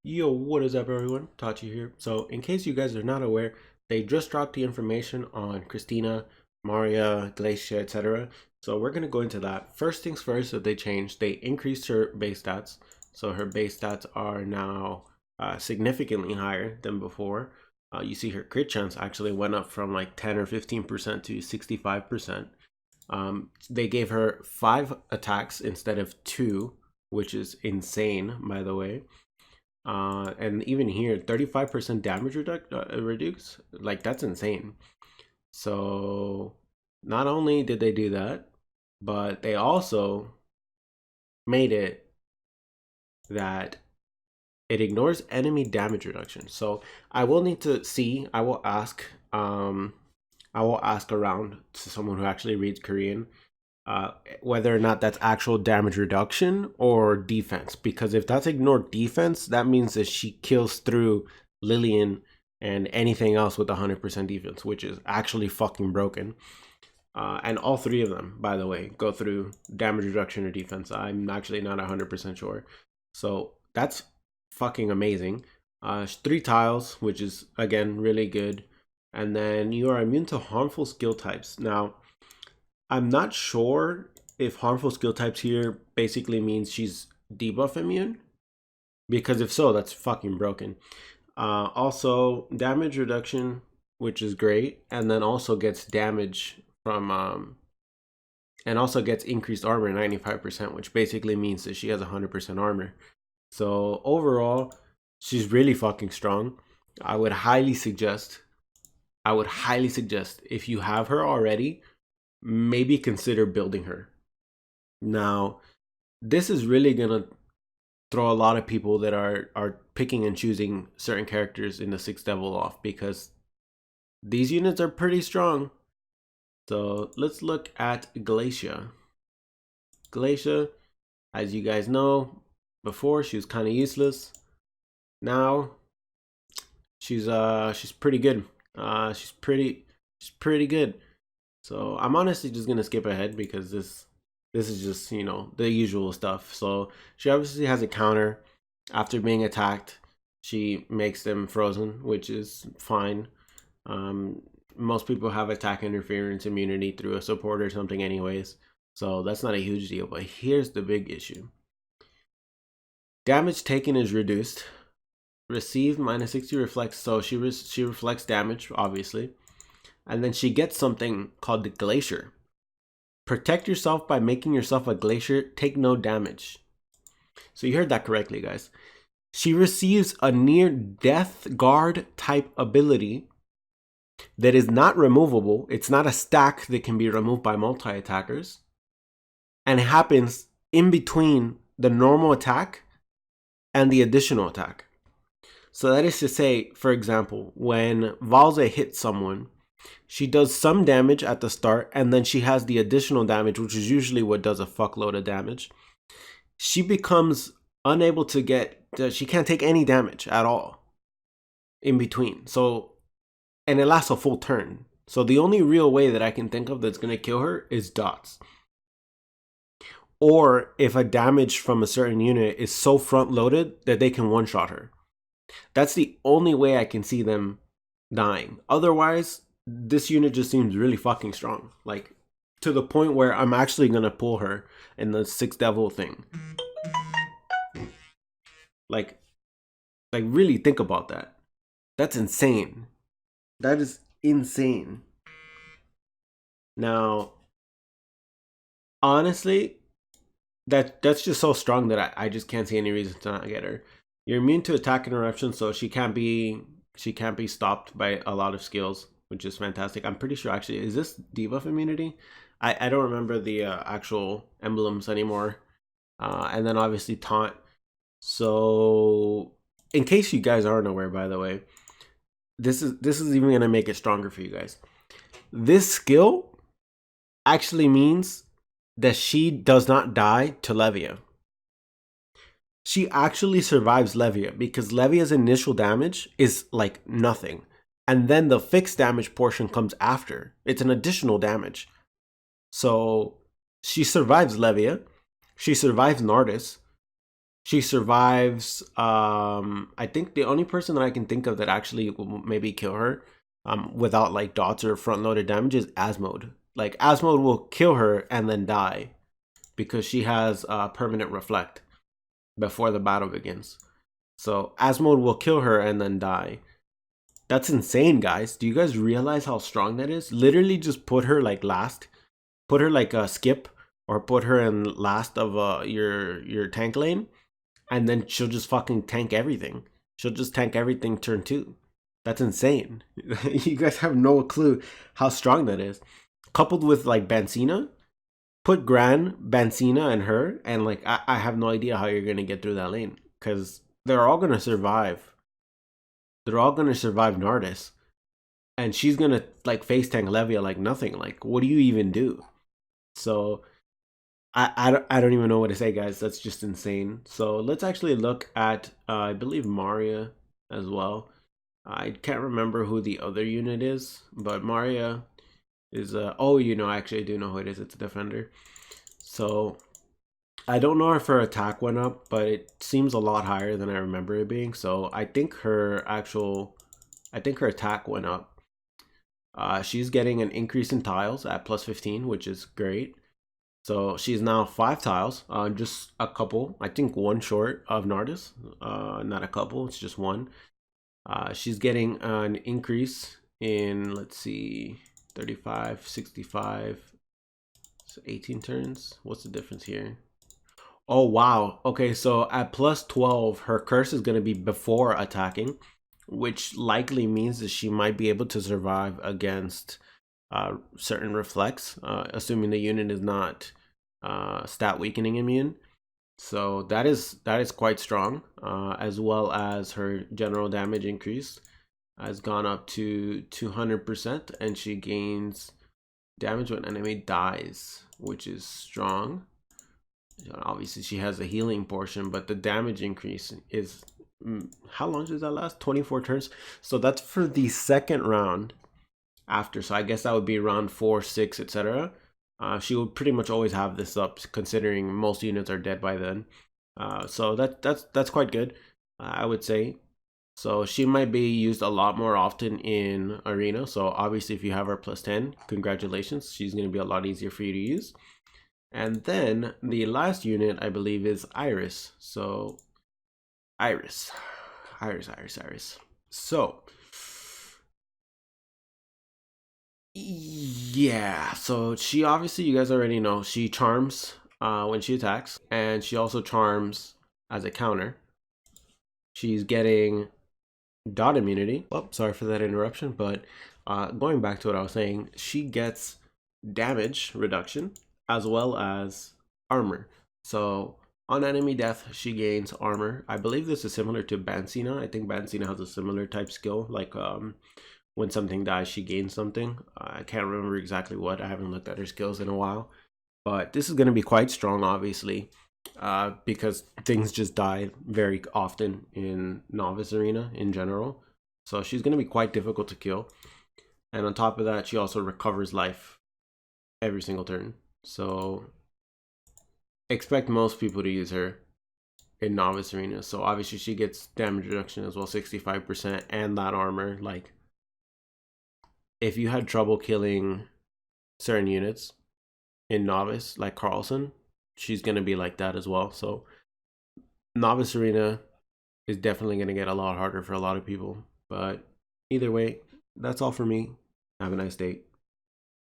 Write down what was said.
Yo, what is up, everyone? Tachi here. So, in case you guys are not aware, they just dropped the information on Christina, Marya, Glacia, etc. So, we're going to go into that. First things first, that they changed, they increased her base stats. So, her base stats are now significantly higher than before. You see her crit chance actually went up from like 10 or 15% to 65%. They gave her 5 attacks instead of 2, which is insane, by the way. And even here, 35% damage reduce, like that's insane. So not only did they do that, but they also made it that it ignores enemy damage reduction. So I will need to see, I will ask around to someone who actually reads Korean, whether or not that's actual damage reduction or defense. Because if that's ignored defense, that means that she kills through Lillian and anything else with 100% defense, which is actually fucking broken. And all three of them, by the way, go through damage reduction or defense. I'm actually not 100% sure. So that's fucking amazing. 3 tiles, which is again really good. And then you are immune to harmful skill types. Now, I'm not sure if harmful skill types here basically means she's debuff immune, because if so, that's fucking broken. Also, damage reduction, which is great, and then also gets damage from and also gets increased armor 95%, which basically means that she has 100% armor. So overall, she's really fucking strong. I would highly suggest, if you have her already, maybe consider building her. Now, this is really gonna throw a lot of people that are picking and choosing certain characters in the 6th level off, because these units are pretty strong. So let's look at Glacia. Glacia, as you guys know, before she was kind of useless. Now she's pretty good. She's pretty good. So I'm honestly just gonna skip ahead because this is just, you know, the usual stuff. So she obviously has a counter. After being attacked, she makes them frozen, which is fine. Most people have attack interference immunity through a support or something anyways, so that's not a huge deal. But here's the big issue. Damage taken is reduced. Received minus 60 reflects, so she reflects damage, obviously. And then she gets something called the Glacier. Protect yourself by making yourself a glacier. Take no damage. So you heard that correctly, guys. She receives a near death guard type ability that is not removable. It's not a stack that can be removed by multi-attackers. And it happens in between the normal attack and the additional attack. So that is to say, for example, when Valze hits someone, she does some damage at the start, and then she has the additional damage, which is usually what does a fuckload of damage. She becomes unable to she can't take any damage at all in between. So, and it lasts a full turn. So the only real way that I can think of that's going to kill her is dots. Or if a damage from a certain unit is so front loaded that they can one-shot her. That's the only way I can see them dying. Otherwise, this unit just seems really fucking strong. Like, to the point where I'm actually going to pull her in the 6th devil thing. Like really think about that. That's insane. That is insane. Now, honestly, that's just so strong that I just can't see any reason to not get her. You're immune to attack interruption, so she can't be stopped by a lot of skills, which is fantastic. I'm pretty sure, actually, is this debuff immunity? I don't remember the actual emblems anymore. And then obviously taunt. So in case you guys aren't aware, by the way, this is even gonna make it stronger for you guys. This skill actually means that she does not die to Levia. She actually survives Levia, because Levia's initial damage is like nothing. And then the fixed damage portion comes after. It's an additional damage. So she survives Levia. She survives Nardis. She survives. I think the only person that I can think of that actually will maybe kill her without like dots or front loaded damage is Asmode. Like Asmode will kill her and then die because she has permanent reflect before the battle begins. So Asmode will kill her and then die. That's insane, guys. Do you guys realize how strong that is? Literally just put her like last. Put her like a skip or put her in last of your tank lane, and then she'll just fucking tank everything. She'll just tank everything turn 2. That's insane. You guys have no clue how strong that is. Coupled with like Bancina, put Gran, Bancina, and her, and like I have no idea how you're gonna get through that lane because they're all gonna survive. They're all gonna survive Nardis, and she's gonna like face tank Levia like nothing. Like, what do you even do? So I don't even know what to say, guys. That's just insane. So let's actually look at I believe Marya as well. I can't remember who the other unit is, but Marya is oh, you know, actually I do know who it is. It's a defender. So I don't know if her attack went up, but it seems a lot higher than I remember it being. So I think her attack went up. She's getting an increase in tiles at plus 15, which is great. So she's now 5 tiles, just a couple, I think one short of Nardis, not a couple, it's just one. She's getting an increase in, let's see, 35, 65, so 18 turns. What's the difference here? Oh, wow. Okay, so at plus 12, her curse is going to be before attacking, which likely means that she might be able to survive against certain reflex, assuming the unit is not stat weakening immune. So that is quite strong, as well as her general damage increase has gone up to 200%, and she gains damage when enemy dies, which is strong. Obviously she has a healing portion, but the damage increase is, how long does that last? 24 turns. So that's for the second round after, so I guess that would be round 4, 6, etc. She will pretty much always have this up, considering most units are dead by then. So that's quite good, I would say. So she might be used a lot more often in arena. So obviously if you have her plus 10, congratulations, she's going to be a lot easier for you to use. And then the last unit, I believe, is Iris. So Iris. So yeah, so she obviously, you guys already know, she charms when she attacks, and she also charms as a counter. She's getting dot immunity. Oh, sorry for that interruption, but going back to what I was saying, she gets damage reduction as well as armor. So on enemy death, she gains armor. I believe this is similar to Bancina. I think Bancina has a similar type skill, like when something dies, she gains something. I can't remember exactly what. I haven't looked at her skills in a while. But this is going to be quite strong, obviously, because things just die very often in Novice Arena in general. So she's going to be quite difficult to kill. And on top of that, she also recovers life every single turn. So expect most people to use her in Novice Arena. So obviously she gets damage reduction as well, 65%, and that armor. Like, if you had trouble killing certain units in Novice, like Carlson, she's going to be like that as well. So Novice Arena is definitely going to get a lot harder for a lot of people. But either way, that's all for me. Have a nice day.